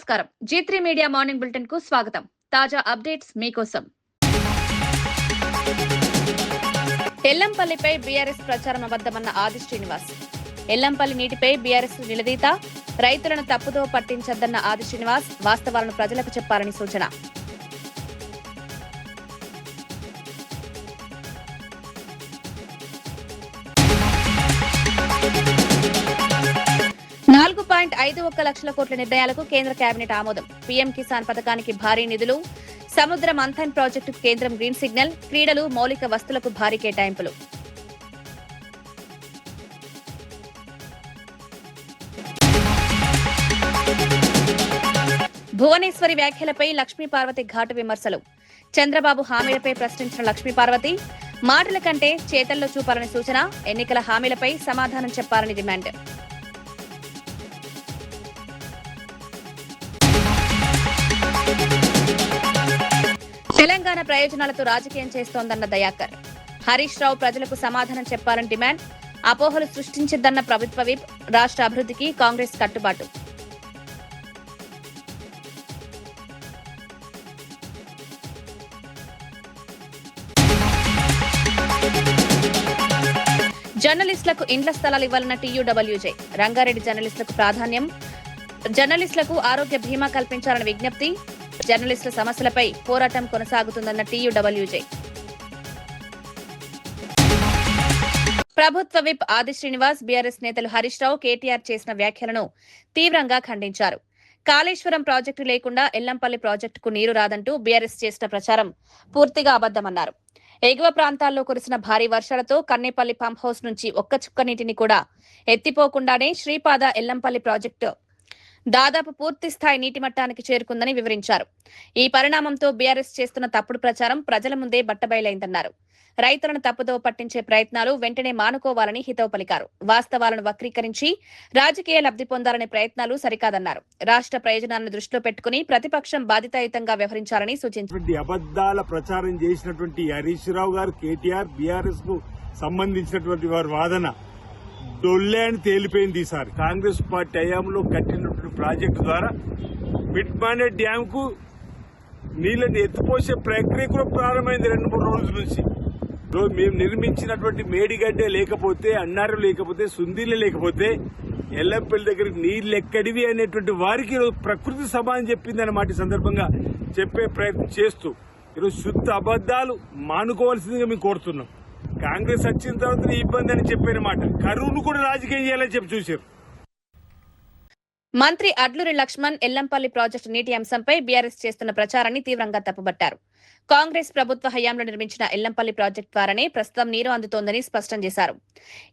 నమస్కారం. G3 media morning bulletin కు స్వాగతం. తాజా అప్డేట్స్ మీకోసం. ఎల్లంపల్లిపై బీఆర్ఎస్ ప్రచారం అబద్ధమన్న ఆది శ్రీనివాస్. ఎల్లంపల్లి నీటిపై బీఆర్ఎస్ నిలదీత, రైతులను తప్పుదో పట్టించద్దన్న ఆది శ్రీనివాస్ వాస్తవాలను ప్రజలకు చెప్పాలని సూచన. $4.51 లక్షల కోట్ల నిర్ణయాలకు కేంద్ర కేబినెట్ ఆమోదం. పీఎం కిసాన్ పథకానికి భారీ నిధులు, సముద్ర మంథన్ ప్రాజెక్టుకు కేంద్రం గ్రీన్ సిగ్నల్, క్రీడలు, మౌలిక వస్తువులకు భారీ కేటాయింపులు. భువనేశ్వరి వ్యాఖ్యలపై లక్ష్మీపార్వతి ఘాటు విమర్శలు. చంద్రబాబు హామీలపై ప్రశ్నించిన లక్ష్మీపార్వతి, మాటల కంటే చేతల్లో చూపాలని సూచన. ఎన్నికల హామీలపై సమాధానం చెప్పాలని డిమాండ్. తెలంగాణ ప్రయోజనాలతో రాజకీయం చేస్తోందన్న దయాకర్. హరీష్ రావు ప్రజలకు సమాధానం చెప్పాలని డిమాండ్. అపోహలు సృష్టించద్దన్న ప్రభుత్వ విప్. రాష్ట్ర అభివృద్ధికి కాంగ్రెస్ కట్టుబాటు. జర్నలిస్టులకు ఇండ్ల స్థలాలు ఇవ్వాలన్న టీయూడబ్ల్యూజే. రంగారెడ్డి జర్నలిస్టులకు ప్రాధాన్యం. జర్నలిస్టులకు ఆరోగ్య బీమా కల్పించాలని విజ్ఞప్తి. జర్నలిస్టుల సమస్యలపై పోరాటం కొనసాగుతుందన్న టీయూడబ్ల్యూజే. ప్రభుత్వ విప్ ఆది శ్రీనివాస్, బీఆర్ఎస్ నేతలు హరీష్ రావు, కేటీఆర్ చేసిన వ్యాఖ్యలను తీవ్రంగా ఖండించారు. కాళేశ్వరం ప్రాజెక్టు లేకుండా ఎల్లంపల్లి ప్రాజెక్టుకు నీరు రాదంటూ బీఆర్ఎస్ చేసిన ప్రచారం పూర్తిగా అబద్దమన్నారు. ఎగువ ప్రాంతాల్లో కురిసిన భారీ వర్షాలతో కన్నేపల్లి పంప్ హౌస్ నుంచి ఒక్క చుక్క నీటిని కూడా ఎత్తిపోకుండానే శ్రీపాద ఎల్లంపల్లి ప్రాజెక్టు దాదాపు పూర్తి స్థాయి నీటి మట్టానికి చేరుకుందని వివరించారు. ఈ పరిణామంతో బీఆర్ఎస్ చేస్తున్న తప్పుడు ప్రచారం ప్రజల ముందే బట్టబయలైందన్నారు. రైతులను తప్పుదో పట్టించే ప్రయత్నాలు వెంటనే మానుకోవాలని హితవు పలికారు. వాస్తవాలను వక్రీకరించి రాజకీయ లబ్ధి పొందాలనే ప్రయత్నాలు సరికాదన్నారు. రాష్ట్ర ప్రయోజనాలను దృష్టిలో పెట్టుకుని ప్రతిపక్షం బాధితాయుతంగా వ్యవహరించాలని సూచించారు. అబద్దాల ప్రచారం చేసినటువంటి హరీష్ రావు గారు, కేటీఆర్, బీఆర్ఎస్ కు సంబంధించినటువంటి వారి వాదన డొల్లే అని తేలిపోయింది. ఈసారి కాంగ్రెస్ పార్టీ హయాంలో కట్టినటువంటి ప్రాజెక్టు ద్వారా మిడ్మానే డ్యామ్ కు నీళ్లను ఎత్తిపోసే ప్రక్రియ కూడా ప్రారంభమైంది 2-3 రోజుల నుంచి. మేము నిర్మించినటువంటి మేడిగడ్డే లేకపోతే, అన్నారం లేకపోతే, సుందీలే లేకపోతే ఎల్లంపల్లి దగ్గరికి నీళ్లు ఎక్కడివి అనేటువంటి వారికి ప్రకృతి సమానం చెప్పిందన్నమాట. సందర్భంగా చెప్పే ప్రయత్నం చేస్తూ ఈరోజు శుద్ధ అబద్దాలు మానుకోవాల్సిందిగా మేము కోరుతున్నాం. కాంగ్రెస్ వచ్చిన తర్వాత ఇబ్బంది అని చెప్పినమాట, కరువును కూడా రాజకీయం చేయాలని చెప్పి చూశారు. మంత్రి అడ్లూరి లక్ష్మణ్ ఎల్లంపల్లి ప్రాజెక్టు నీటి అంశంపై బీఆర్ఎస్ చేస్తున్న ప్రచారాన్ని తీవ్రంగా తప్పుబట్టారు. కాంగ్రెస్ ప్రభుత్వ హయాంలో నిర్మించిన ఎల్లంపల్లి ప్రాజెక్టు ద్వారానే ప్రస్తుతం నీరు అందుతోందని స్పష్టం చేశారు.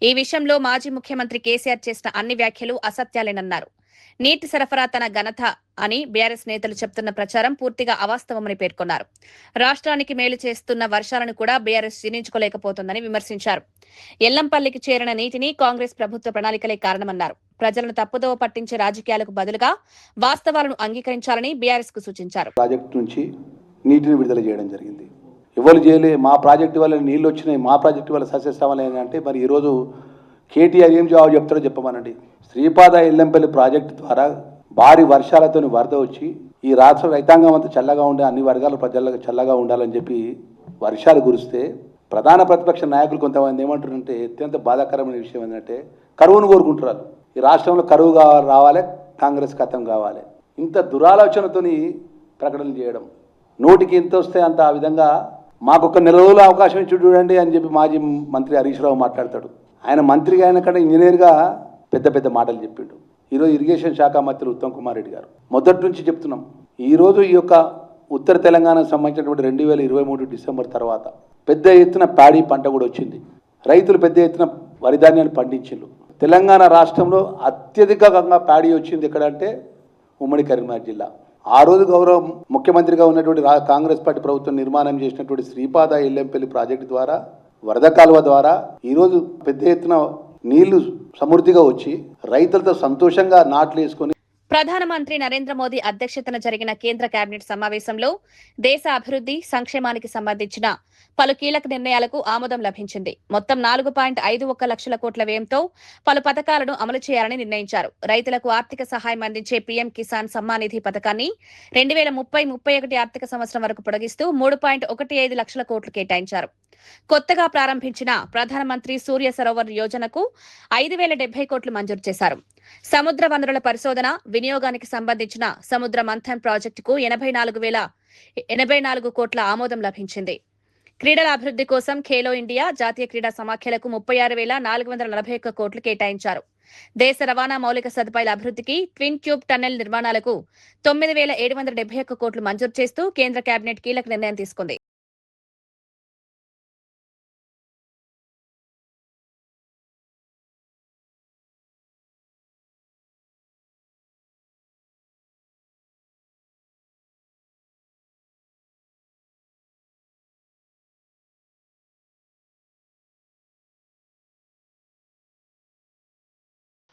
ఈ విషయంలో మాజీ ముఖ్యమంత్రి కేసీఆర్ చేసిన అన్ని వ్యాఖ్యలు అసత్యాలేనన్నారు. నీటి సరఫరా తన ఘనత అని బీఆర్ఎస్ నేతలు చెప్తున్న ప్రచారం పూర్తిగా అవాస్తవమని పేర్కొన్నారు. రాష్ట్రానికి మేలు చేస్తున్న వర్షాలను కూడా బీఆర్ఎస్ జీర్ణించుకోలేకపోతోందని విమర్శించారు. ఎల్లంపల్లికి చేరిన నీటిని కాంగ్రెస్ ప్రభుత్వ ప్రణాళికలే కారణమన్నారు. ప్రజలను తప్పుదోవ పట్టించే రాజకీయాలకు బదులుగా వాస్తవాలను అంగీకరించాలని బీఆర్ఎస్ కు సూచించారు. ప్రాజెక్టు నుంచి నీటిని విడుదల చేయడం జరిగింది. ఎవరు చేయలే, మా ప్రాజెక్టు వల్ల నీళ్లు వచ్చినాయి, మా ప్రాజెక్టు వల్ల సస్యశ్యామలే అంటే మరి ఈరోజు కేటీఆర్ ఏం జవాబు చెప్తారో చెప్పమనండి. శ్రీపాద ఎల్లంపల్లి ప్రాజెక్టు ద్వారా భారీ వర్షాలతో వరద వచ్చి ఈ రాష్ట్ర రైతాంగం అంతా చల్లగా ఉండే, అన్ని వర్గాల ప్రజలకు చల్లగా ఉండాలని చెప్పి వర్షాలు కురిస్తే ప్రధాన ప్రతిపక్ష నాయకులు కొంతమంది ఏమంటారంటే అత్యంత బాధాకరమైన విషయం ఏంటంటే కరువును కోరుకుంటున్నారు. ఈ రాష్ట్రంలో కరువు రావాలి, కాంగ్రెస్ ఖతం కావాలి. ఇంత దురాలోచనతోని ప్రకటనలు చేయడం, నోటికి ఎంత వస్తే అంత ఆ విధంగా మాకొక 4 రోజుల అవకాశం ఇచ్చి చూడండి అని చెప్పి మాజీ మంత్రి హరీష్ రావు మాట్లాడతాడు. ఆయన మంత్రిగా ఆయన కంటే ఇంజనీర్గా పెద్ద పెద్ద మాటలు చెప్పిండు. ఈరోజు ఇరిగేషన్ శాఖ మంత్రి ఉత్తమ్ కుమార్ రెడ్డి గారు మొదటి నుంచి చెప్తున్నాం, ఈరోజు ఈ యొక్క ఉత్తర తెలంగాణకు సంబంధించినటువంటి 2023 డిసెంబర్ తర్వాత పెద్ద ఎత్తున ప్యాడీ పంట కూడా వచ్చింది. రైతులు పెద్ద ఎత్తున వరి ధాన్యాన్ని పండించిండ్రు. తెలంగాణ రాష్ట్రంలో అత్యధికంగా ప్యాడీ వచ్చింది ఎక్కడంటే ఉమ్మడి కరీంనగర్ జిల్లా. ఆ రోజు గౌరవ ముఖ్యమంత్రిగా ఉన్నటువంటి కాంగ్రెస్ పార్టీ ప్రభుత్వం నిర్మాణం చేసినటువంటి శ్రీపాద ఎల్లంపల్లి ప్రాజెక్టు ద్వారా, వరద కాలువ ద్వారా ఈరోజు పెద్ద ఎత్తున నీళ్లు సమృద్ధిగా వచ్చి రైతులతో సంతోషంగా నాట్లు వేసుకొని ప్రధానమంత్రి నరేంద్ర మోదీ అధ్యక్షతన జరిగిన కేంద్ర కేబినెట్ సమావేశంలో దేశ అభివృద్ధి సంక్షేమానికి సంబంధించిన పలు కీలక నిర్ణయాలకు ఆమోదం లభించింది. మొత్తం 4.51 లక్షల కోట్ల వ్యయంతో పలు పథకాలను అమలు చేయాలని నిర్ణయించారు. రైతులకు ఆర్థిక సహాయం అందించే పీఎం కిసాన్ సమ్మాన్ నిధి పథకాన్ని 2030-31 ఆర్థిక సంవత్సరం వరకు పొడిగిస్తూ 3.15 లక్షల కోట్లు కేటాయించారు. కొత్తగా ప్రారంభించిన ప్రధానమంత్రి సూర్య సరోవర్ యోజనకు 5,070 కోట్లు మంజూరు చేశారు. సముద్ర వనరుల పరిశోధన వినియోగానికి సంబంధించిన సముద్ర మంథన్ ప్రాజెక్టుకు 84 కోట్ల ఆమోదం లభించింది. క్రీడల అభివృద్ధి కోసం ఖేలో ఇండియా జాతీయ క్రీడా సమాఖ్యలకు 36,441 కోట్లు కేటాయించారు. దేశ రవాణా మౌలిక సదుపాయాల అభివృద్ధికి ట్విన్ ట్యూబ్ టన్నెల్ నిర్మాణాలకు 9,771 కోట్లు మంజూరు చేస్తూ కేంద్ర కేబినెట్ కీలక నిర్ణయం తీసుకుంది.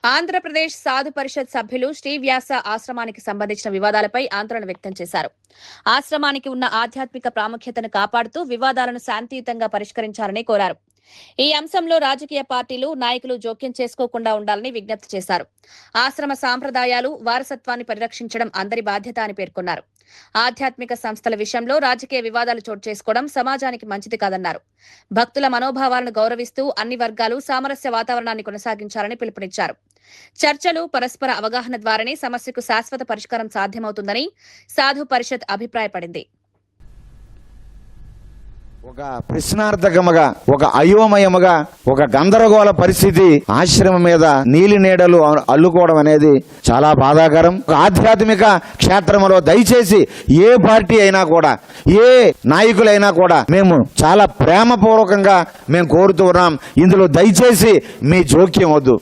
ఆంధ్రప్రదేశ్ సాధు పరిషత్ సభ్యులు శ్రీవ్యాస ఆశ్రమానికి సంబంధించిన వివాదాలపై ఆందోళన వ్యక్తం చేశారు. ఆశ్రమానికి ఉన్న ఆధ్యాత్మిక ప్రాముఖ్యతను కాపాడుతూ వివాదాలను శాంతియుతంగా పరిష్కరించాలని కోరారు. ఈ అంశంలో రాజకీయ పార్టీలు నాయకులు జోక్యం చేసుకోకుండా ఉండాలని విజ్ఞప్తి చేశారు. ఆశ్రమ సాంప్రదాయాలు వారసత్వాన్ని పరిరక్షించడం అందరి బాధ్యత అని పేర్కొన్నారు. ఆధ్యాత్మిక సంస్థల విషయంలో రాజకీయ వివాదాలు చోటు చేసుకోవడం సమాజానికి మంచిది కాదన్నారు. భక్తుల మనోభావాలను గౌరవిస్తూ అన్ని వర్గాలు సామరస్య వాతావరణాన్ని కొనసాగించాలని పిలుపునిచ్చారు. చర్చలు పరస్పర అవగాహన ద్వారానే సమస్యకు శాశ్వత పరిష్కారం సాధ్యమవుతుందని సాధు పరిషత్ అభిప్రాయపడింది. ఒక ప్రశ్నార్థకముగా, ఒక అయోమయముగా, ఒక గందరగోళ పరిస్థితి ఆశ్రమం మీద నీలి నీడలు అల్లుకోవడం అనేది చాలా బాధాకరం. ఆధ్యాత్మిక క్షేత్రంలో దయచేసి ఏ పార్టీ అయినా కూడా, ఏ నాయకులైనా కూడా మేము చాలా ప్రేమపూర్వకంగా మేము కోరుతూ ఉన్నాం. ఇందులో దయచేసి మీ జోక్యం వద్దు.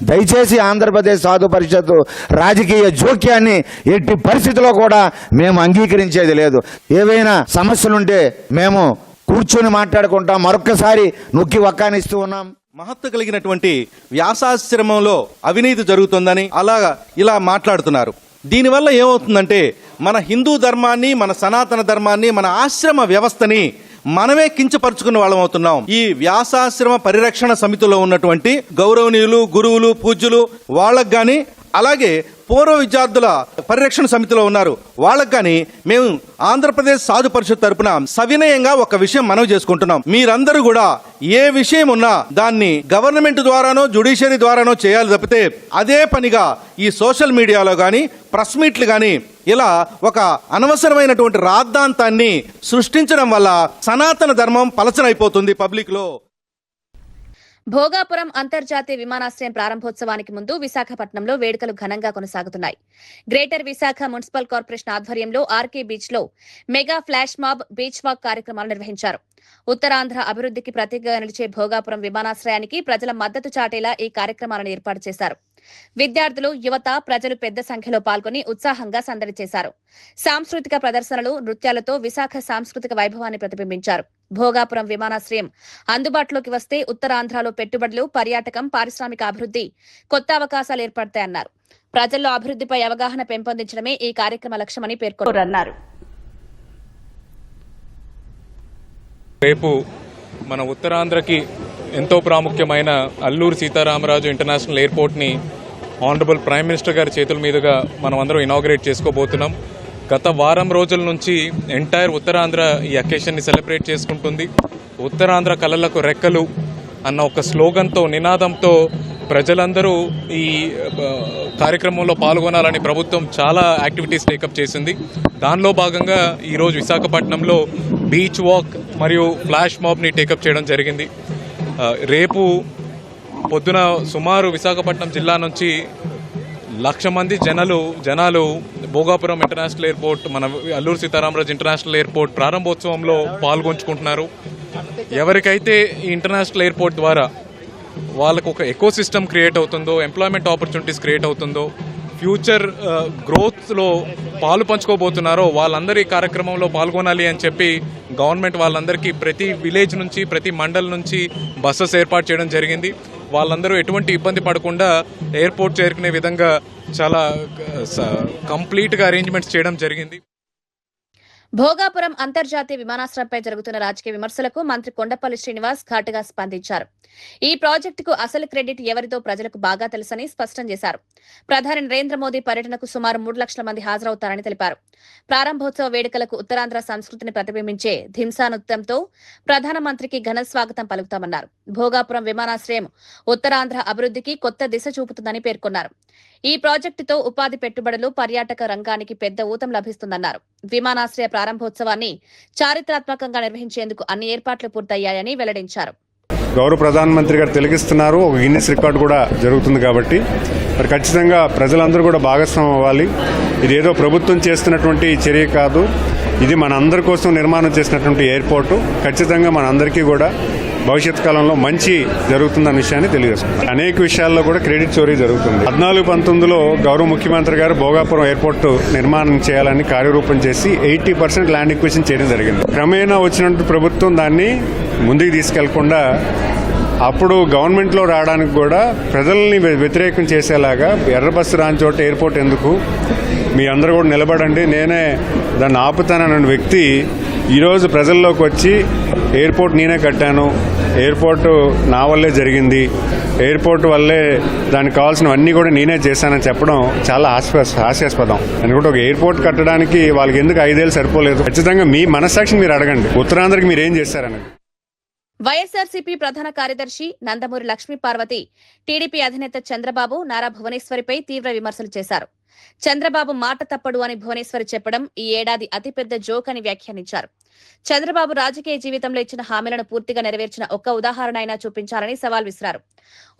దయచేసి ఆంధ్రప్రదేశ్ సాధు పరిషత్తు రాజకీయ జోక్యాన్ని ఎట్టి పరిస్థితిలో కూడా మేము అంగీకరించేది లేదు. ఏవైనా సమస్యలుంటే మేము కూర్చొని మాట్లాడుకుంటాం. మరొక్కసారి నొక్కి వక్కానిస్తూ ఉన్నాం. మహత్తు కలిగినటువంటి వ్యాసాశ్రమంలో అవినీతి జరుగుతుందని ఇలా మాట్లాడుతున్నారు. దీనివల్ల ఏమవుతుందంటే మన హిందూ ధర్మాన్ని, మన సనాతన ధర్మాన్ని, మన ఆశ్రమ వ్యవస్థని మనమే కించపరుచుకున్న వాళ్ళం అవుతున్నాం. ఈ వ్యాసాశ్రమ పరిరక్షణ సమితిలో ఉన్నటువంటి గౌరవనీయులు, గురువులు, పూజ్యులు వాళ్ళకు గాని, అలాగే పూర్వ విద్యార్థుల పరిరక్షణ సమితిలో ఉన్నారు వాళ్ళకు కానీ మేము ఆంధ్రప్రదేశ్ సాధు పరిషత్ తరపున సవినయంగా ఒక విషయం మనవి చేసుకుంటున్నాం. మీరందరూ కూడా ఏ విషయం ఉన్నా దాన్ని గవర్నమెంట్ ద్వారానో జ్యుడిషియరీ ద్వారానో చేయాలి తప్పితే అదే పనిగా ఈ సోషల్ మీడియాలో కానీ ప్రెస్ మీట్లు కానీ ఇలా ఒక అనవసరమైనటువంటి రాద్ధాంతాన్ని సృష్టించడం వల్ల సనాతన ధర్మం పలచనైపోతుంది పబ్లిక్ లో. భోగాపురం అంతర్జాతీయ విమానాశ్రయం ప్రారంభోత్సవానికి ముందు విశాఖపట్నంలో వేడుకలు ఘనంగా కొనసాగుతున్నాయి. గ్రేటర్ విశాఖ మున్సిపల్ కార్పొరేషన్ ఆధ్వర్యంలో ఆర్కే బీచ్ లో mega flash mob, beach walk కార్యక్రమాలు నిర్వహించారు. ఉత్తరాంధ్ర అభివృద్ధికి ప్రతీకగా నిలిచే భోగాపురం విమానాశ్రయానికి ప్రజల మద్దతు చాటేలా ఈ కార్యక్రమాలను ఏర్పాటు చేశారు. విద్యార్థులు, యువత, ప్రజలు పెద్ద సంఖ్యలో పాల్గొని ఉత్సాహంగా సందడి చేశారు. సాంస్కృతిక ప్రదర్శనలు, నృత్యాలతో విశాఖ సాంస్కృతిక వైభవాన్ని ప్రతిబింబించారు. భోగాపురం విమానాశ్రయం అందుబాటులోకి వస్తే ఉత్తరాంధ్రలో పెట్టుబడులు, పర్యాటకం, పారిశ్రామిక అభివృద్ధి, కొత్త అవకాశాలు ఏర్పడతాయన్నారు. ప్రజల్లో అభివృద్ధిపై అవగాహన పెంపొందించడమే ఈ కార్యక్రమ లక్ష్యమని పేర్కొన్నారు. రేపు మన ఉత్తరాంధ్రకి ఎంతో ప్రాముఖ్యమైన అల్లూరు సీతారామరాజు ఇంటర్నేషనల్ ఎయిర్పోర్ట్ని ఆనరబుల్ ప్రైమ్ మినిస్టర్ గారి చేతుల మీదుగా మనం అందరం ఇనాగ్రేట్ చేసుకోబోతున్నాం. గత వారం రోజుల నుంచి ఎంటైర్ ఉత్తరాంధ్ర ఈ అకేషన్ని సెలబ్రేట్ చేసుకుంటుంది. ఉత్తరాంధ్ర కళలకు రెక్కలు అన్న ఒక స్లోగన్తో, నినాదంతో ప్రజలందరూ ఈ కార్యక్రమంలో పాల్గొనాలని ప్రభుత్వం చాలా యాక్టివిటీస్ టేకప్ చేసింది. దానిలో భాగంగా ఈరోజు విశాఖపట్నంలో బీచ్ వాక్ మరియు ఫ్లాష్ మాబ్ని టేకప్ చేయడం జరిగింది. రేపు పొద్దున సుమారు విశాఖపట్నం జిల్లా నుంచి 1,00,000 మంది జనాలు భోగాపురం ఇంటర్నేషనల్ ఎయిర్పోర్ట్, మన అల్లూరు సీతారామరాజు ఇంటర్నేషనల్ ఎయిర్పోర్ట్ ప్రారంభోత్సవంలో పాల్గొంచుకుంటున్నారు. ఎవరికైతే ఈ ఇంటర్నేషనల్ ఎయిర్పోర్ట్ ద్వారా వాళ్ళకు ఒక ఎకో సిస్టమ్ క్రియేట్ అవుతుందో, ఎంప్లాయ్మెంట్ ఆపర్చునిటీస్ క్రియేట్ అవుతుందో, ఫ్యూచర్ గ్రోత్లో పాలు పంచుకోబోతున్నారో వాళ్ళందరూ ఈ కార్యక్రమంలో పాల్గొనాలి అని చెప్పి గవర్నమెంట్ వాళ్ళందరికీ ప్రతి విలేజ్ నుంచి, ప్రతి మండల్ నుంచి బస్సెస్ ఏర్పాటు చేయడం జరిగింది. వాళ్ళందరూ ఎటువంటి ఇబ్బంది పడకుండా ఎయిర్పోర్ట్ చేరుకునే విధంగా చాలా కంప్లీట్గా అరేంజ్మెంట్స్ చేయడం జరిగింది. భోగాపురం అంతర్జాతీయ విమానాశ్రయంపై జరుగుతున్న రాజకీయ విమర్శలకు మంత్రి కొండపల్లి శ్రీనివాస్ ఘాటుగా స్పందించారు. ఈ ప్రాజెక్టుకు అసలు క్రెడిట్ ఎవరిదో ప్రజలకు బాగా తెలుసని స్పష్టం చేశారు. ప్రధాని నరేంద్ర మోదీ పర్యటనకు సుమారు 3 లక్షల మంది హాజరవుతారని తెలిపారు. ప్రారంభోత్సవ వేడుకలకు ఉత్తరాంధ్ర సంస్కృతిని ప్రతిబింబించే ధింసా నృత్యంతో ప్రధానమంత్రికి ఘన స్వాగతం పలుకుతామన్నారు. భోగాపురం విమానాశ్రయం ఉత్తరాంధ్ర అభివృద్ధికి కొత్త దిశ చూపుతుందని పేర్కొన్నారు. ఈ ప్రాజెక్టుతో ఉపాధి పెట్టుబడులు, పర్యాటక రంగానికి పెద్ద ఊతం లభిస్తుందన్నారు. విమానాశ్రయ ప్రారంభోత్సవాన్ని చారిత్రాత్మకంగా నిర్వహించేందుకు అన్ని ఏర్పాట్లు పూర్తయ్యాయని వెల్లడించారు. గౌరవ ప్రధానమంత్రి గారు తిలకిస్తున్నారు. ఒక గిన్నెస్ రికార్డు కూడా జరుగుతుంది కాబట్టి మరి ఖచ్చితంగా ప్రజలందరూ కూడా భాగస్వామ్యం అవ్వాలి. ఇది ఏదో ప్రభుత్వం చేస్తున్నటువంటి చర్య కాదు, ఇది మన అందరి కోసం నిర్మాణం చేసినటువంటి ఎయిర్పోర్టు. ఖచ్చితంగా మన అందరికీ కూడా భవిష్యత్ కాలంలో మంచి జరుగుతుందన్న విషయాన్ని తెలియజేసుకుంటాం. అనేక విషయాల్లో కూడా క్రెడిట్ చోరీ జరుగుతుంది. 14-19లో గౌరవ ముఖ్యమంత్రి గారు భోగాపురం ఎయిర్పోర్టు నిర్మాణం చేయాలని కార్యరూపం చేసి 80% ల్యాండ్ ఎక్విజిషన్ చేయడం జరిగింది. క్రమేణా వచ్చినటువంటి ప్రభుత్వం దాన్ని ముందుకు తీసుకెళ్లకుండా అప్పుడు గవర్నమెంట్లో రావడానికి కూడా ప్రజల్ని వ్యతిరేకం చేసేలాగా ఎర్రబస్సు రాని చోట ఎయిర్పోర్ట్ ఎందుకు, మీ అందరూ కూడా నిలబడండి, నేనే దాన్ని ఆపుతానన్న వ్యక్తి ఈరోజు ప్రజల్లోకి వచ్చి ఎయిర్పోర్ట్ నేనే కట్టాను, ఎయిర్పోర్టు నా వల్లే జరిగింది, ఎయిర్పోర్ట్ వల్లే దానికి కావాల్సినవన్నీ కూడా నేనే చేశానని చెప్పడం చాలా హాస్యాస్పదం. ఎందుకంటే ఒక ఎయిర్పోర్ట్ కట్టడానికి వాళ్ళకి ఎందుకు 5 ఏళ్ళు సరిపోలేదు? ఖచ్చితంగా మీ మనస్సాక్షిని మీరు అడగండి, ఉత్తరాంధ్రకి మీరు ఏం చేశారని. వైఎస్ఆర్సీపీ ప్రధాన కార్యదర్శి నందమూరి లక్ష్మీ పార్వతి టీడీపీ అధినేత చంద్రబాబు, నారా భువనేశ్వరిపై తీవ్ర విమర్శలు చేశారు. చంద్రబాబు మాట తప్పడు అని భువనేశ్వరి చెప్పడం ఈ ఏడాది అతిపెద్ద జోక్ అని వ్యాఖ్యానించారు. చంద్రబాబు రాజకీయ జీవితంలో ఇచ్చిన హామీలను పూర్తిగా నెరవేర్చిన ఒక్క ఉదాహరణ అయినా చూపించాలని సవాల్ విసిరారు.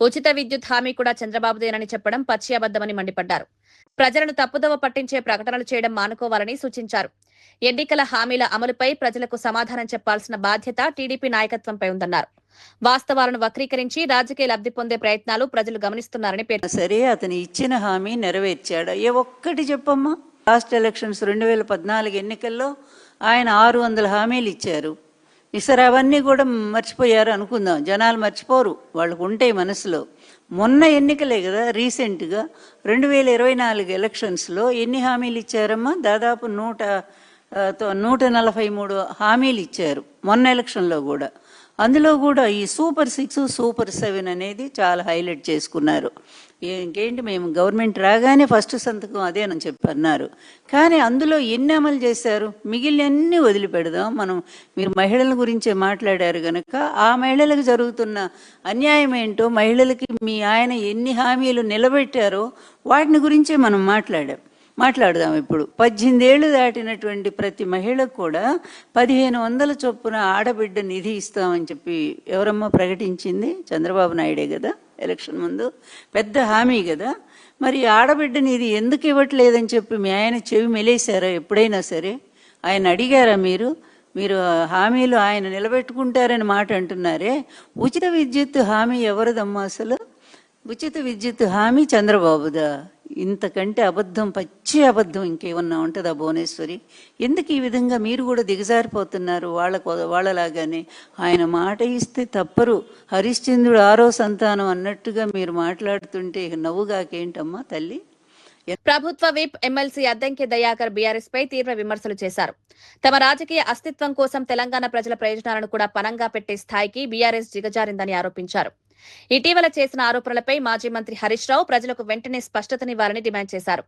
ఉచిత విద్యుత్ హామీ కూడా చంద్రబాబుదేనని చెప్పడం పచ్చి అబద్దమని మండిపడ్డారు. ప్రజలను తప్పుదోవ పట్టించే ప్రకటనలు చేయడం మానుకోవాలని సూచించారు. ఎన్నికల హామీల అమలుపై ప్రజలకు సమాధానం చెప్పాల్సిన బాధ్యత టీడీపీ నాయకత్వంపై ఉందన్నారు. వాస్తవాలను వక్రీకరించి రాజకీయ లబ్ధి పొందే ప్రయత్నాలు ప్రజలు గమనిస్తున్నారని పేర్కొన్నారు. సరే, అతను ఇచ్చిన హామీ నెరవేర్చాడు. ఏ ఒక్కటి చెప్పమ్మా. లాస్ట్ ఎలక్షన్స్ 2014 ఎన్నికల్లో ఆయన 600 హామీలు ఇచ్చారు. సరే, అవన్నీ కూడా మర్చిపోయారు అనుకుందాం. జనాలు మర్చిపోరు, వాళ్ళకు ఉంటాయి మనసులో. మొన్న ఎన్నికలే కదా రీసెంట్గా 2024 ఎలక్షన్స్లో ఎన్ని హామీలు ఇచ్చారమ్మా? దాదాపు 143 హామీలు ఇచ్చారు మొన్న ఎలక్షన్లో కూడా. అందులో కూడా ఈ సూపర్ 6, సూపర్ 7 అనేది చాలా హైలైట్ చేసుకున్నారు. ఇంకేంటి, మేము గవర్నమెంట్ రాగానే ఫస్ట్ సంతకం అదేనని చెప్పి అన్నారు. కానీ అందులో ఎన్ని అమలు చేశారు? మిగిలినన్ని వదిలిపెడదాం. మీరు మహిళల గురించే మాట్లాడారు కనుక ఆ మహిళలకు జరుగుతున్న అన్యాయం ఏంటో, మహిళలకి మీ ఆయన ఎన్ని హామీలు నిలబెట్టారో వాటిని గురించే మనం మాట్లాడదాం. ఇప్పుడు 18 ఏళ్లు దాటినటువంటి ప్రతి మహిళకు కూడా 1500 చొప్పున ఆడబిడ్డ నిధి ఇస్తామని చెప్పి ఎవరమ్మా ప్రకటించింది? చంద్రబాబు నాయుడే కదా ఎలక్షన్ ముందు. పెద్ద హామీ కదా. మరి ఆడబిడ్డ నిధి ఎందుకు ఇవ్వట్లేదని చెప్పి మీ ఆయన చెవి మెలేశారా ఎప్పుడైనా సరే? ఆయన అడిగారా మీరు హామీలు ఆయన నిలబెట్టుకుంటారని మాట అంటున్నారే. ఉచిత విద్యుత్ హామీ ఎవరిదమ్మా అసలు? ఉచిత విద్యుత్ హామీ చంద్రబాబుదా? ఇంతకంటే అబద్ధం, పచ్చి అబద్ధం ఇంకేమన్నా ఉంటుందా భువనేశ్వరి? ఎందుకు ఈ విధంగా మీరు కూడా దిగజారిపోతున్నారు వాళ్ళలాగానే? ఆయన మాట ఇస్తే తప్పరు, హరిశ్చంద్రుడు 6వ సంతానం అన్నట్టుగా మీరు మాట్లాడుతుంటే నవ్వుగాకేంటమ్మా తల్లి? ప్రభుత్వ whip MLC Addanki Dayakar BRS పై తీవ్ర విమర్శలు చేశారు. తమ రాజకీయ అస్తిత్వం కోసం తెలంగాణ ప్రజల ప్రయోజనాలను కూడా పణంగా పెట్టే స్థాయికి బీఆర్ఎస్ దిగజారిందని ఆరోపించారు. ఇటీవల చేసిన ఆరోపణలపై మాజీ మంత్రి హరీష్ రావు ప్రజలకు వెంటనే స్పష్టతనివ్వాలని డిమాండ్ చేశారు.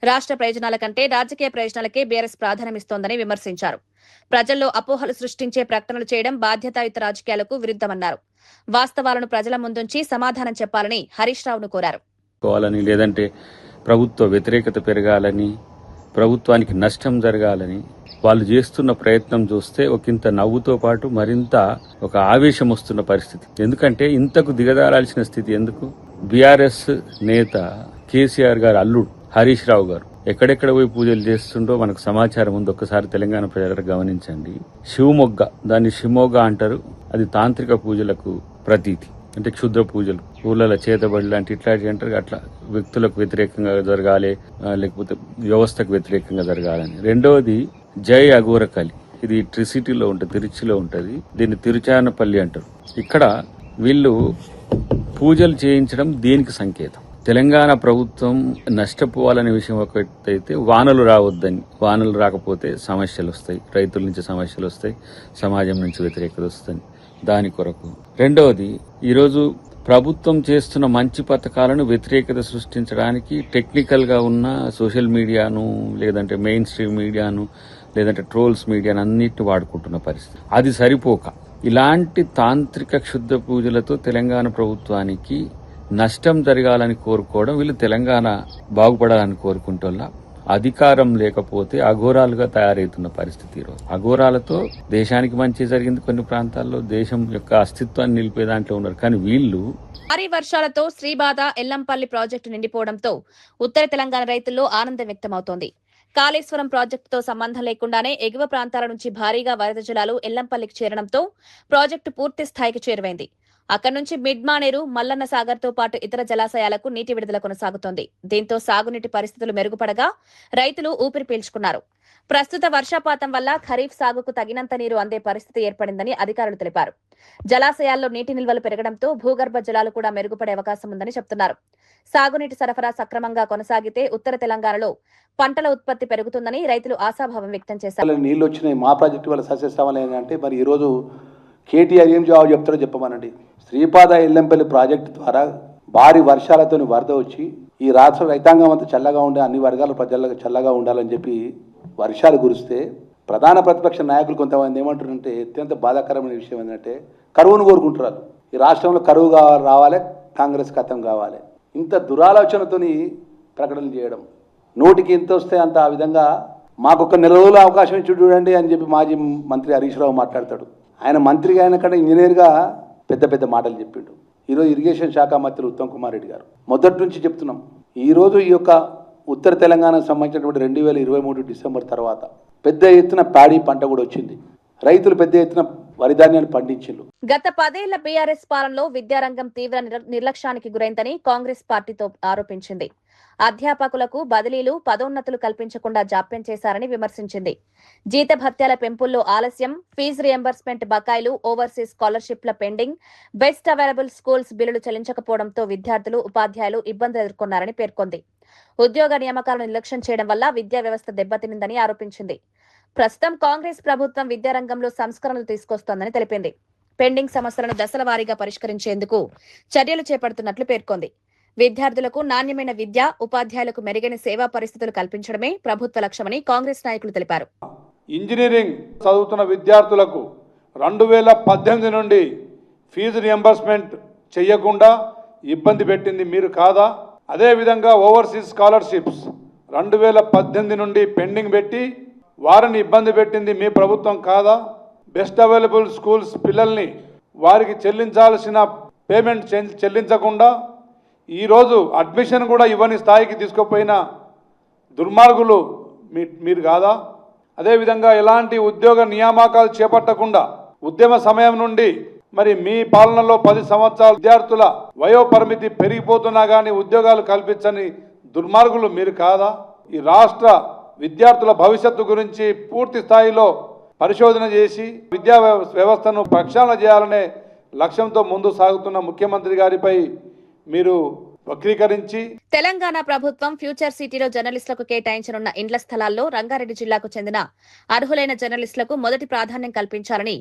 రాష్ట్ర ప్రయోజనాల కంటే రాజకీయ ప్రయోజనాలకే బీఆర్ఎస్ ప్రాధాన్యమిస్తోందని విమర్శించారు. ప్రజల్లో అపోహలు సృష్టించే ప్రకటనలు చేయడం బాధ్యతాయుత రాజకీయాలకు విరుద్ధమన్నారు. వాస్తవాలను ప్రజల ముందుంచి సమాధానం చెప్పాలని హరీష్ రావును కోరారు. లేదంటే ప్రభుత్వ వ్యతిరేకత పెరగాలని, ప్రభుత్వానికి నష్టం జరగాలని వాళ్ళు చేస్తున్న ప్రయత్నం చూస్తే ఒకంత నవ్వుతో పాటు మరింత ఒక ఆవేశం వస్తున్న పరిస్థితి. ఎందుకంటే ఇంతకు దిగజారాల్సిన స్థితి ఎందుకు? బీఆర్ఎస్ నేత కేసీఆర్ గారు అల్లుడు హరీష్ రావు గారు ఎక్కడెక్కడ పోయి పూజలు చేస్తుండో మనకు సమాచారం ఉంది. ఒక్కసారి తెలంగాణ ప్రజలు గమనించండి. శివమొగ్గ, దాన్ని షిమోగ అంటారు. అది తాంత్రిక పూజలకు ప్రతీతి. అంటే క్షుద్ర పూజలు, ఊళ్ళలో చేతబడి లాంటి ఇట్లాంటివి అంటారు. అట్లా వ్యక్తులకు వ్యతిరేకంగా జరగాలి, లేకపోతే వ్యవస్థకు వ్యతిరేకంగా జరగాలని. రెండవది జై అఘోరకాళి, ఇది ట్రిసిటీలో ఉంటుంది, తిరుచిలో ఉంటుంది. దీన్ని తిరుచానపల్లి అంటారు. ఇక్కడ వీళ్ళు పూజలు చేయించడం దేనికి సంకేతం? తెలంగాణ ప్రభుత్వం నష్టపోవాలనే విషయం ఒకటైతే వానలు రావద్దని, వానలు రాకపోతే సమస్యలు వస్తాయి, రైతుల నుంచి సమస్యలు వస్తాయి, సమాజం నుంచి వ్యతిరేకత వస్తుంది, దాని కొరకు. రెండవది, ఈరోజు ప్రభుత్వం చేస్తున్న మంచి పథకాలను వ్యతిరేకత సృష్టించడానికి టెక్నికల్ గా ఉన్న సోషల్ మీడియాను, లేదంటే మెయిన్ స్ట్రీమ్ మీడియాను, లేదంటే ట్రోల్స్ మీడియాను అన్నిటిని వాడుకుంటున్న పరిస్థితి. అది సరిపోక ఇలాంటి తాంత్రిక క్షుద్ర పూజలతో తెలంగాణ ప్రభుత్వానికి నష్టం జరగాలని కోరుకోవడం, వీళ్ళు తెలంగాణ బాగుపడాలని కోరుకుంటున్నా అధికారం లేకపోతే అఘోరాలుగా తయారవుతున్న పరిస్థితి. ఈరోజు అఘోరాలతో దేశానికి మంచి జరిగింది, కొన్ని ప్రాంతాల్లో దేశం యొక్క అస్తిత్వాన్ని నిలిపే దాంట్లో ఉన్నారు. కానీ వీళ్ళు భారీ వర్షాలతో శ్రీబాద ఎల్లంపల్లి ప్రాజెక్టు నిండిపోవడంతో ఉత్తర తెలంగాణ రైతుల్లో ఆనందం వ్యక్తమవుతోంది. కాళేశ్వరం ప్రాజెక్టుతో సంబంధం లేకుండానే ఎగువ ప్రాంతాల నుంచి భారీగా వరద జలాలు ఎల్లంపల్లికి చేరడంతో ప్రాజెక్టు పూర్తి స్థాయికి చేరువైంది. అక్కడి నుంచి మిడ్మానేరు, మల్లన్న సాగర్ తో పాటు ఇతర జలాశయాలకు నీటి విడుదల కొనసాగుతోంది. దీంతో సాగునీటి పరిస్థితులు మెరుగుపడగా రైతులు ఊపిరి పీల్చుకున్నారు. ప్రస్తుత వర్షపాతం వల్ల ఖరీఫ్ సాగుకు తగినంత నీరు అందే పరిస్థితి ఏర్పడిందని అధికారులు తెలిపారు. జలాశయాల్లో నీటి నిల్వలు పెరగడంతో భూగర్భ జలాలు కూడా మెరుగుపడే అవకాశం ఉందని చెబుతున్నారు. సాగునీటి సరఫరా సక్రమంగా కొనసాగితే ఉత్తర తెలంగాణలో పంటల ఉత్పత్తి పెరుగుతుందని రైతులు ఆశాభావం వ్యక్తం చేశారు. నీళ్లు వచ్చినాయి, మా ప్రాజెక్టు వల్ల సస్యశ్యామలం ఏంటంటే మరి ఈరోజు కేటీఆర్ ఏం జవాబు చెప్తారో చెప్పమనండి. శ్రీపాద ఎల్లంపల్లి ప్రాజెక్టు ద్వారా భారీ వర్షాలతో వరద వచ్చి ఈ రాష్ట్ర రైతాంగం అంతా చల్లగా ఉండే, అన్ని వర్గాల ప్రజలకు చల్లగా ఉండాలని చెప్పి వర్షాలు కురిస్తే ప్రధాన ప్రతిపక్ష నాయకులు కొంతమంది ఏమంటారంటే అత్యంత బాధాకరమైన విషయం ఏంటంటే కరువును కోరుకుంటున్నారు. ఈ రాష్ట్రంలో కరువు రావాలి, కాంగ్రెస్ ఖతం కావాలి, ఇంత దురాలోచనతోని ప్రకటనలు చేయడం, నోటికి ఎంత వస్తే అంత ఆ విధంగా మాకొక నెల రోజులు అవకాశం ఇచ్చి చూడండి అని చెప్పి మాజీ మంత్రి హరీష్ రావు మాట్లాడతాడు. ఆయన మంత్రిగా ఆయన కంటే ఇంజనీర్గా పెద్ద పెద్ద మాటలు చెప్పిండు. ఈరోజు ఇరిగేషన్ శాఖ మంత్రి ఉత్తమ్ కుమార్ రెడ్డి గారు మొదటి నుంచి చెప్తున్నాం, ఈరోజు ఈ యొక్క ఉత్తర తెలంగాణకు సంబంధించినటువంటి 2023 డిసెంబర్ తర్వాత పెద్ద ఎత్తున ప్యాడీ పంట కూడా వచ్చింది. రైతులు పెద్ద ఎత్తున వరిధాన్యాన్ని పండించారు. గత 10 ఏళ్ల బీఆర్ఎస్ పాలనలో విద్యారంగం తీవ్ర నిర్లక్ష్యానికి గురైందని కాంగ్రెస్ పార్టీతో ఆరోపించింది. అధ్యాపకులకు బదిలీలు, పదోన్నతులు కల్పించకుండా జాప్యం చేశారని విమర్శించింది. జీతభత్యాల పెంపుల్లో ఆలస్యం, ఫీజు రియంబర్స్మెంట్ బకాయిలు, ఓవర్సీస్ స్కాలర్షిప్ల పెండింగ్, బెస్ట్ అవైలబుల్ స్కూల్స్ బిల్లులు చెల్లించకపోవడంతో విద్యార్థులు, ఉపాధ్యాయులు ఇబ్బందులు ఎదుర్కొన్నారని పేర్కొంది. ఉద్యోగ నియామకాలను నిర్లక్ష్యం చేయడం వల్ల విద్యా వ్యవస్థ దెబ్బతినిందని ఆరోపించింది. ప్రస్తుతం కాంగ్రెస్ ప్రభుత్వం విద్యారంగంలో సంస్కరణలు తీసుకొస్తోందని తెలిపింది. పెండింగ్ సమస్యలను దశల వారీగా పరిష్కరించేందుకు చర్యలు చేపడుతున్నట్లు పేర్కొంది. విద్యార్థులకు నాణ్యమైన విద్య, ఉపాధ్యాయులకు మెరుగైన సేవా పరిస్థితులు కల్పించడమే ప్రభుత్వ లక్ష్యమని కాంగ్రెస్ నాయకులు తెలిపారు. ఇంజనీరింగ్ చదువుతున్న విద్యార్థులకు 2018 నుండి ఫీజు రియంబర్స్మెంట్ చేయకుండా ఇబ్బంది పెట్టింది మీరు కాదా? అదేవిధంగా ఓవర్సీస్ స్కాలర్షిప్స్ 2018 నుండి పెండింగ్ పెట్టి వారిని ఇబ్బంది పెట్టింది మీ ప్రభుత్వం కాదా? బెస్ట్ అవైలబుల్ స్కూల్స్ పిల్లల్ని వారికి చెల్లించాల్సిన పేమెంట్ చెల్లించకుండా ఈరోజు అడ్మిషన్ కూడా ఇవ్వని స్థాయికి తీసుకుపోయిన దుర్మార్గులు మీరు కాదా? అదేవిధంగా ఎలాంటి ఉద్యోగ నియామకాలు చేపట్టకుండా ఉద్యమ సమయం నుండి మరి మీ పాలనలో 10 సంవత్సరాల విద్యార్థుల వయోపరిమితి పెరిగిపోతున్నా కానీ ఉద్యోగాలు కల్పించని దుర్మార్గులు మీరు కాదా? ఈ రాష్ట్ర విద్యార్థుల భవిష్యత్తు గురించి పూర్తి స్థాయిలో పరిశోధన చేసి విద్యా వ్యవస్థను ప్రక్షాళన చేయాలనే లక్ష్యంతో ముందు సాగుతున్న ముఖ్యమంత్రి గారిపై మీరు వక్రీకరించి తెలంగాణ ప్రభుత్వం ఫ్యూచర్ సిటీలో జర్నలిస్టులకు కేటాయించనున్న ఇండ్ల స్థలాల్లో రంగారెడ్డి జిల్లాకు చెందిన అర్హులైన జర్నలిస్టులకు మొదటి ప్రాధాన్యం కల్పించాలని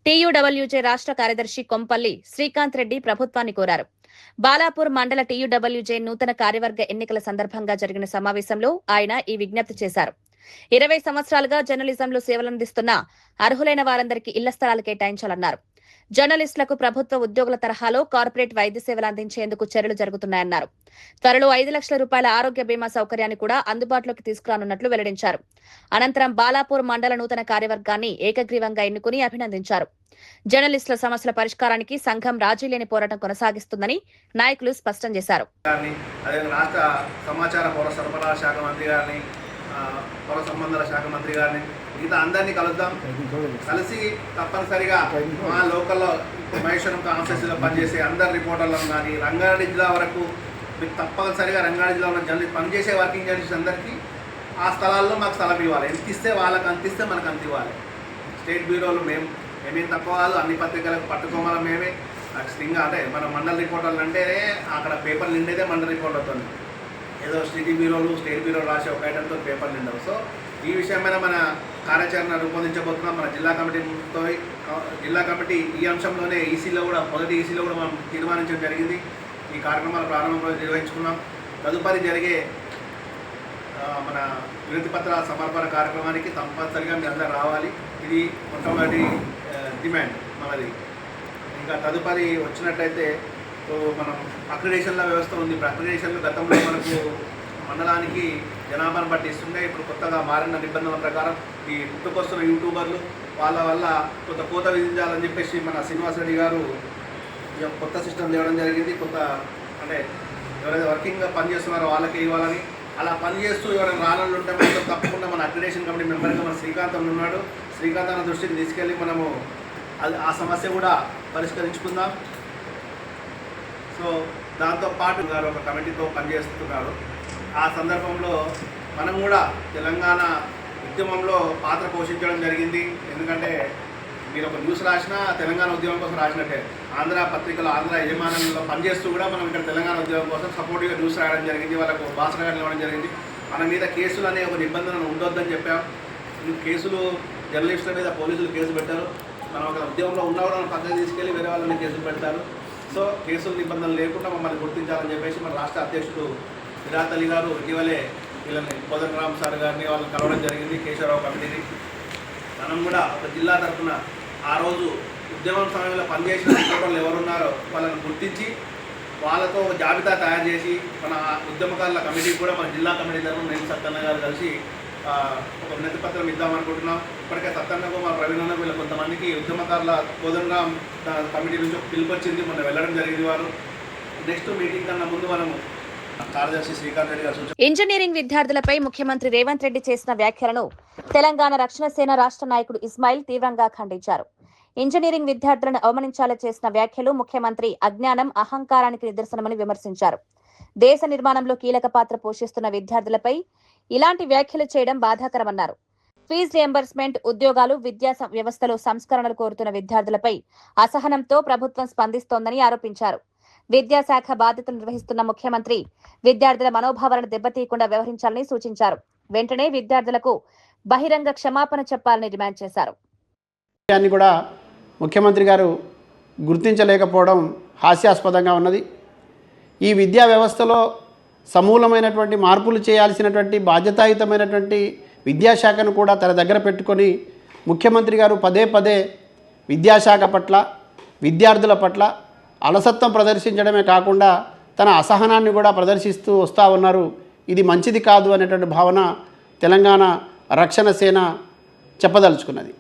టీయూడబ్ల్యూజే రాష్ట్ర కార్యదర్శి కొంపల్లి శ్రీకాంత్ రెడ్డి ప్రభుత్వాన్ని కోరారు. బాలాపూర్ మండల టీయూడబ్ల్యూజే నూతన కార్యవర్గ ఎన్నికల సందర్భంగా జరిగిన సమావేశంలో ఆయన ఈ విజ్ఞప్తి చేశారు. 20 సంవత్సరాలుగా జర్నలిజంలో సేవలందిస్తున్న అర్హులైన వారందరికీ ఇళ్ల స్థలాలు కేటాయించాలన్నారు. జర్నలిస్టులకు ప్రభుత్వ ఉద్యోగుల తరహాలో కార్పొరేట్ వైద్య సేవలు అందించేందుకు చర్యలు జరుగుతున్నాయన్నారు. త్వరలో 5 లక్షల రూపాయల ఆరోగ్య బీమా సౌకర్యాన్ని కూడా అందుబాటులోకి తీసుకురానున్నట్లు వెల్లడించారు. అనంతరం బాలాపూర్ మండల నూతన కార్యవర్గాన్ని ఏకగ్రీవంగా ఎన్నుకుని అభినందించారు. జర్నలిస్టుల సమస్యల పరిష్కారానికి సంఘం రాజీ లేని పోరాటం కొనసాగిస్తుందని నాయకులు స్పష్టం చేశారు. రాష్ట్ర సమాచార పౌర సరఫరా శాఖ మంత్రి గారిని, పౌర సంబంధాల శాఖ మంత్రి గారిని, మిగతా అందరినీ కలుద్దాం. కలిసి తప్పనిసరిగా మా లోకల్లో మహేశ్వరం కాన్స్టిట్యూన్సీలో పనిచేసే అందరు రిపోర్టర్లను కానీ రంగారెడ్డి జిల్లా వరకు తప్పనిసరిగా రంగారెడ్డి జిల్లాలో జర్నలిస్ట్ పనిచేసే వర్కింగ్ జర్నలిస్ట్ అందరికీ ఆ స్థలాల్లో మాకు స్థలం ఇవ్వాలి. ఎంత ఇస్తే వాళ్ళకి అంత ఇస్తే మనకు అంత ఇవ్వాలి. స్టేట్ బ్యూరోలు మేమేం తక్కువ కాదు, అన్ని పత్రికలకు పట్టుకోమని మేమే. ఖచ్చితంగా అంటే మన మండల రిపోర్టర్లు అంటే అక్కడ పేపర్ నిండేదే మండల రిపోర్టర్తో, ఏదో సిటీ బ్యూరోలు స్టేట్ బ్యూరోలు రాసే ఒక ఐటమ్తో పేపర్ నిండవు. సో ఈ విషయమైన మన కార్యాచరణ రూపొందించబోతున్నాం. మన జిల్లా కమిటీ ఈ అంశంలోనే ఈసీలో కూడా మొదటి ఈసీలో కూడా మనం తీర్మానించడం జరిగింది. ఈ కార్యక్రమాల ప్రారంభంలో నిర్వహించుకున్నాం. తదుపరి జరిగే మన వినతి పత్ర సమర్పణ కార్యక్రమానికి తప్పనిసరిగా మీరు అందరూ రావాలి. ఇది మొట్టమొదటి డిమాండ్ మనది. ఇంకా తదుపరి వచ్చినట్టయితే మనం అక్రిడేషన్ల వ్యవస్థ ఉంది. ఇప్పుడు అక్రిడేషన్లు గతంలో మనకు మండలానికి జనాభాను బట్టి ఇస్తుండే, ఇప్పుడు కొత్తగా మారిన నిబంధనల ప్రకారం ఈ పుట్టుకొస్తున్న యూట్యూబర్లు వాళ్ళ వల్ల కొంత కోత విధించాలని చెప్పేసి మన శ్రీనివాస్ రెడ్డి గారు కొత్త సిస్టమ్ తేవడం జరిగింది. కొత్త అంటే ఎవరైతే వర్కింగ్గా పనిచేస్తున్నారో వాళ్ళకి ఇవ్వాలని, అలా పనిచేస్తూ ఎవరైనా రాళ్ళు ఉంటే మనతో తప్పకుండా మన అక్రిడేషన్ కమిటీ మెంబర్గా మన శ్రీకాంత్ ఉన్నాడు. శ్రీకాంత్ అన్న దృష్టికి తీసుకెళ్ళి మనము ఆ సమస్య కూడా పరిష్కరించుకుందాం. సో దాంతోపాటు గారు ఒక కమిటీతో పనిచేస్తున్నారు. ఆ సందర్భంలో మనం కూడా తెలంగాణ ఉద్యమంలో పాత్ర పోషించడం జరిగింది. ఎందుకంటే మీరు ఒక న్యూస్ రాసినా తెలంగాణ ఉద్యమం కోసం రాసినట్టే. ఆంధ్ర పత్రికలు ఆంధ్ర యజమానుల్లో పనిచేస్తూ కూడా మనం ఇక్కడ తెలంగాణ ఉద్యమం కోసం సపోర్టివ్గా న్యూస్ రాయడం జరిగింది. వాళ్ళకు భాషగా ఇవ్వడం జరిగింది. మన మీద కేసులు అనే ఒక నిబంధనలు ఉండొద్దని చెప్పాం. ఈ కేసులు జర్నలిస్టుల మీద పోలీసులు కేసు పెట్టారు. మనం ఒక ఉద్యమంలో ఉన్నా కూడా పక్కన తీసుకెళ్ళి వేరే వాళ్ళని కేసులు పెడతారు. సో కేసుల నిబంధనలు లేకుండా మమ్మల్ని గుర్తించాలని చెప్పేసి మన రాష్ట్ర అధ్యక్షుడు విరాట్ అలీ గారు ఇటీవలే వీళ్ళని కోదండరామ్ సార్ గారిని వాళ్ళని కలవడం జరిగింది, కేశవరావు కమిటీని. మనం కూడా ఒక జిల్లా తరఫున ఆ రోజు ఉద్యమం సమయంలో పనిచేసిన వాళ్ళు ఎవరున్నారో వాళ్ళని గుర్తించి వాళ్ళతో ఒక జాబితా తయారు చేసి మన ఉద్యమకారుల కమిటీకి కూడా మన జిల్లా కమిటీ తరఫున నేను సత్తన్న గారు కలిసి ఒక వినతి పత్రం ఇద్దామనుకుంటున్నాం. ఇప్పటికే సత్తన్నకు మా ప్రవీణ్ వీళ్ళ కొంతమందికి ఉద్యమకారుల కోదండరామ్ కమిటీ నుంచి ఒక పిలుపు వచ్చింది, మొన్న వెళ్ళడం జరిగింది. వారు నెక్స్ట్ మీటింగ్ కన్నా ముందు మనము కార్యదర్శి శ్రీకాంత్ రెడ్డి గారు ఇంజనీరింగ్ విద్యార్థులపై ముఖ్యమంత్రి రేవంత్ రెడ్డి చేసిన వ్యాఖ్యలను తెలంగాణ రక్షణ సేన రాష్ట్ర నాయకుడు ఇస్మాయిల్ తీవ్రంగా ఖండించారు. ఇంజనీరింగ్ విద్యార్థులను అవమానించాలని చేసిన వ్యాఖ్యలు ముఖ్యమంత్రి అజ్ఞానం, అహంకారానికి నిదర్శనమని విమర్శించారు. దేశ నిర్మాణంలో కీలక పాత్ర పోషిస్తున్న విద్యార్థులపై ఇలాంటి వ్యాఖ్యలు చేయడం బాధాకరమన్నారు. ఫీజు రియంబర్స్మెంట్, ఉద్యోగాలు, విద్యా వ్యవస్థలో సంస్కరణలు కోరుతున్న విద్యార్థులపై అసహనంతో ప్రభుత్వం స్పందిస్తోందని ఆరోపించారు. విద్యాశాఖ బాధ్యతలు నిర్వహిస్తున్న ముఖ్యమంత్రి విద్యార్థుల మనోభావాలను దెబ్బతీయకుండా వ్యవహరించాలని సూచించారు. వెంటనే విద్యార్థులకు బహిరంగ క్షమాపణ చెప్పాలని డిమాండ్ చేశారు. కూడా ముఖ్యమంత్రి గారు గుర్తించలేకపోవడం హాస్యాస్పదంగా ఉన్నది. ఈ విద్యా వ్యవస్థలో సమూలమైనటువంటి మార్పులు చేయాల్సినటువంటి బాధ్యతాయుతమైనటువంటి విద్యాశాఖను కూడా తన దగ్గర పెట్టుకొని ముఖ్యమంత్రి గారు పదే పదే విద్యాశాఖ పట్ల, విద్యార్థుల పట్ల అలసత్వం ప్రదర్శించడమే కాకుండా తన అసహనాన్ని కూడా ప్రదర్శిస్తూ వస్తూ ఉన్నారు. ఇది మంచిది కాదు అనేటువంటి భావన తెలంగాణ రక్షణ సేన చెప్పదలుచుకున్నది.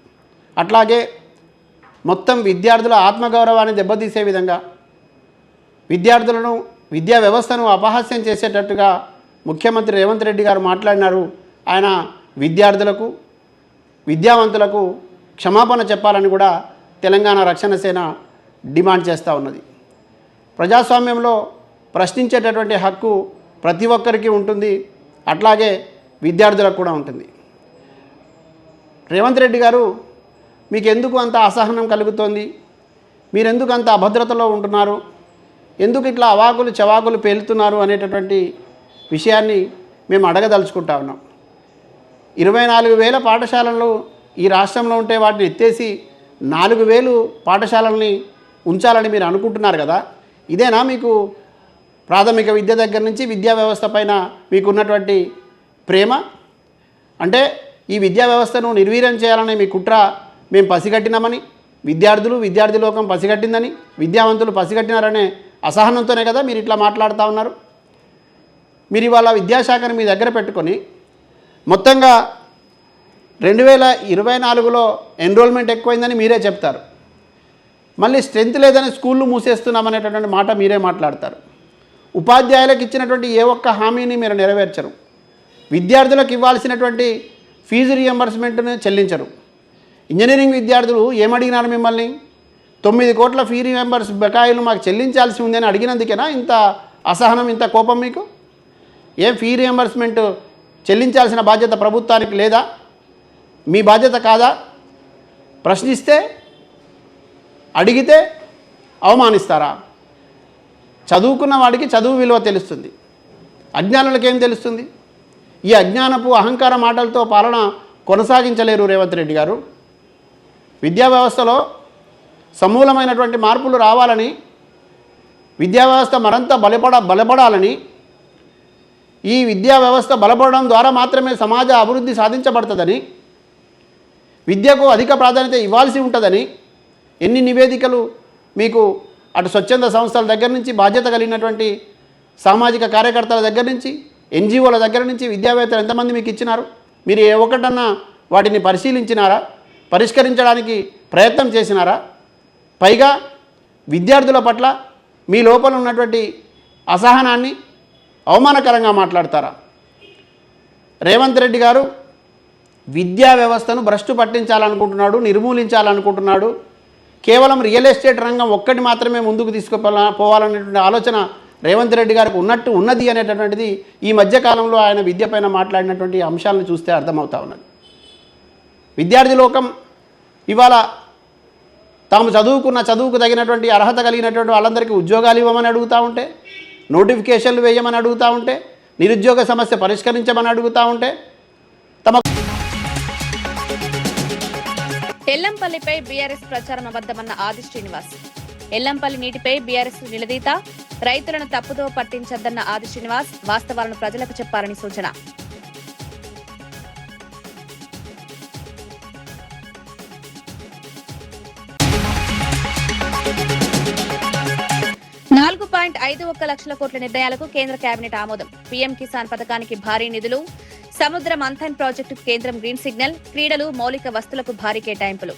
అట్లాగే మొత్తం విద్యార్థుల ఆత్మగౌరవాన్ని దెబ్బతీసే విధంగా, విద్యార్థులను, విద్యా వ్యవస్థను అపహాస్యం చేసేటట్టుగా ముఖ్యమంత్రి రేవంత్ రెడ్డి గారు మాట్లాడినారు. ఆయన విద్యార్థులకు, విద్యావంతులకు క్షమాపణ చెప్పాలని కూడా తెలంగాణ రక్షణ సేన డిమాండ్ చేస్తూ ఉన్నది. ప్రజాస్వామ్యంలో ప్రశ్నించేటటువంటి హక్కు ప్రతి ఒక్కరికి ఉంటుంది, అట్లాగే విద్యార్థులకు కూడా ఉంటుంది. రేవంత్ రెడ్డి గారు, మీకు ఎందుకు అంత అసహనం కలుగుతోంది? మీరెందుకు అంత అభద్రతలో ఉంటున్నారు? ఎందుకు ఇట్లా అవాకులు చవాకులు పేలుతున్నారు అనేటటువంటి విషయాన్ని మేము అడగదలుచుకుంటా ఉన్నాం. 24,000 పాఠశాలలు ఈ రాష్ట్రంలో ఉంటే వాటిని ఎత్తేసి 4,000 పాఠశాలల్ని ఉంచాలని మీరు అనుకుంటున్నారు కదా. ఇదేనా మీకు ప్రాథమిక విద్య దగ్గర నుంచి విద్యా వ్యవస్థ పైన మీకున్నటువంటి ప్రేమ? అంటే ఈ విద్యా వ్యవస్థను నిర్వీర్యం చేయాలనే మీ కుట్ర మేము పసిగట్టినామని, విద్యార్థులు, విద్యార్థి లోకం పసిగట్టిందని, విద్యావంతులు పసిగట్టినారనే అసహనంతోనే కదా మీరు ఇట్లా మాట్లాడుతూ ఉన్నారు. మీరు ఇవాళ విద్యాశాఖను మీ దగ్గర పెట్టుకొని మొత్తంగా 2024లో ఎన్రోల్మెంట్ ఎక్కువైందని మీరే చెప్తారు. మళ్ళీ స్ట్రెంత్ లేదని స్కూళ్ళు మూసేస్తున్నామనేటటువంటి మాట మీరే మాట్లాడతారు. ఉపాధ్యాయులకు ఇచ్చినటువంటి ఏ ఒక్క హామీని మీరు నెరవేర్చరు. విద్యార్థులకు ఇవ్వాల్సినటువంటి ఫీజు రియంబర్స్మెంట్ను చెల్లించరు. ఇంజనీరింగ్ విద్యార్థులు ఏమడిగినారు మిమ్మల్ని? 9 కోట్ల ఫీ రియంబర్స్ బకాయిలు మాకు చెల్లించాల్సి ఉందని అడిగినందుకేనా ఇంత అసహనం, ఇంత కోపం మీకు? ఏం ఫీ రియంబర్స్మెంట్ చెల్లించాల్సిన బాధ్యత ప్రభుత్వానికి లేదా? మీ బాధ్యత కాదా? ప్రశ్నిస్తే, అడిగితే అవమానిస్తారా? చదువుకున్న వాడికి చదువు విలువ తెలుస్తుంది, అజ్ఞానులకు ఏం తెలుస్తుంది? ఈ అజ్ఞానపు అహంకార మాటలతో పాలన కొనసాగించలేరు రేవంత్ రెడ్డి గారు. విద్యా వ్యవస్థలో సమూలమైనటువంటి మార్పులు రావాలని, విద్యా వ్యవస్థ మరింత బలపడాలని, ఈ విద్యా వ్యవస్థ బలపడడం ద్వారా మాత్రమే సమాజ అభివృద్ధి సాధించబడుతుందని, విద్యకు అధిక ప్రాధాన్యత ఇవ్వాల్సి ఉంటుందని ఎన్ని నివేదికలు మీకు అటు స్వచ్ఛంద సంస్థల దగ్గర నుంచి, బాధ్యత కలిగినటువంటి సామాజిక కార్యకర్తల దగ్గర నుంచి, ఎన్జిఓల దగ్గర నుంచి విద్యావేత్తలు ఎంతమంది మీకు ఇచ్చినారు? మీరు ఏ ఒక్కటన్నా వాటిని పరిశీలించినారా? పరిష్కరించడానికి ప్రయత్నం చేసినారా? పైగా విద్యార్థుల పట్ల మీ లోపల ఉన్నటువంటి అసహనాన్ని అవమానకరంగా మాట్లాడతారా? రేవంత్ రెడ్డి గారు విద్యా వ్యవస్థను భ్రష్టు పట్టించాలనుకుంటున్నాడు, నిర్మూలించాలనుకుంటున్నాడు. కేవలం రియల్ ఎస్టేట్ రంగం ఒక్కటి మాత్రమే ముందుకు తీసుకుపోవాలనేటువంటి ఆలోచన రేవంత్ రెడ్డి గారికి ఉన్నది అనేటటువంటిది ఈ మధ్యకాలంలో ఆయన విద్యపైన మాట్లాడినటువంటి అంశాలను చూస్తే అర్థమవుతా ఉన్నది. విద్యార్థి లోకం ఇవాళ తాము చదువుకు తగినటువంటి అర్హత కలిగినటువంటి వాళ్ళందరికీ ఉద్యోగాలు ఇవ్వమని అడుగుతూ ఉంటే, నోటిఫికేషన్లు వేయమని అడుగుతూ ఉంటే, నిరుద్యోగ సమస్య పరిష్కరించమని అడుగుతూ ఉంటే, తమ ఎల్లంపల్లిపై బీఆర్ఎస్ ప్రచారం అబద్దమన్న ఆది శ్రీనివాస్. ఎల్లంపల్లి నీటిపై బీఆర్ఎస్ నిలదీత, రైతులను తప్పుదో పట్టించద్దన్న ఆది శ్రీనివాస్ వాస్తవాలను ప్రజలకు చెప్పాలని సూచన. $4.51 లక్షల కోట్ల నిర్ణయాలకు కేంద్ర కేబినెట్ ఆమోదం. పీఎం కిసాన్ పథకానికి భారీ నిధులు, సముద్ర మంథన్ ప్రాజెక్టుకు కేంద్రం గ్రీన్ సిగ్నల్, క్రీడలు, మౌలిక వస్తువులకు భారీ కేటాయింపులు.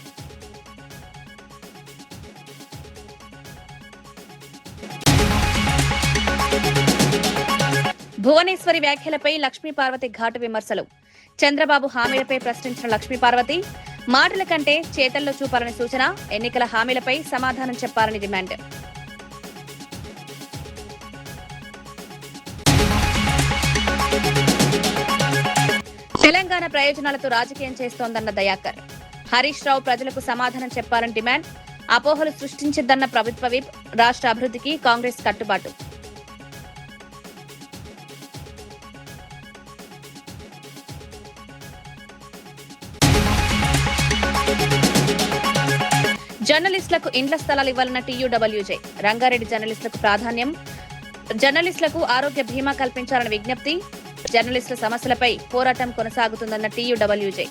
భువనేశ్వరి వ్యాఖ్యలపై లక్ష్మీపార్వతి ఘాటు విమర్శలు. చంద్రబాబు హామీలపై ప్రశ్నించిన లక్ష్మీపార్వతి, మాటల కంటే చేతల్లో చూపాలని సూచన, ఎన్నికల హామీలపై సమాధానం చెప్పాలని డిమాండ్. తెలంగాణ ప్రయోజనాలతో రాజకీయం చేస్తోందన్న దయాకర్. హరీష్ రావు ప్రజలకు సమాధానం చెప్పాలని డిమాండ్. అపోహలు సృష్టించద్దన్న ప్రభుత్వ విప్, రాష్ట్ర అభివృద్ధికి కాంగ్రెస్ కట్టుబాటు. జర్నలిస్టులకు ఇండ్ల స్థలాలు ఇవ్వాలన్న టీయూడబ్ల్యూజే. రంగారెడ్డి జర్నలిస్టులకు ప్రాధాన్యం, జర్నలిస్టులకు ఆరోగ్య బీమా కల్పించాలని విజ్ఞప్తి. జర్నలిస్టుల సమస్యలపై పోరాటం కొనసాగుతుందన్న టీయూడబ్ల్యూజే.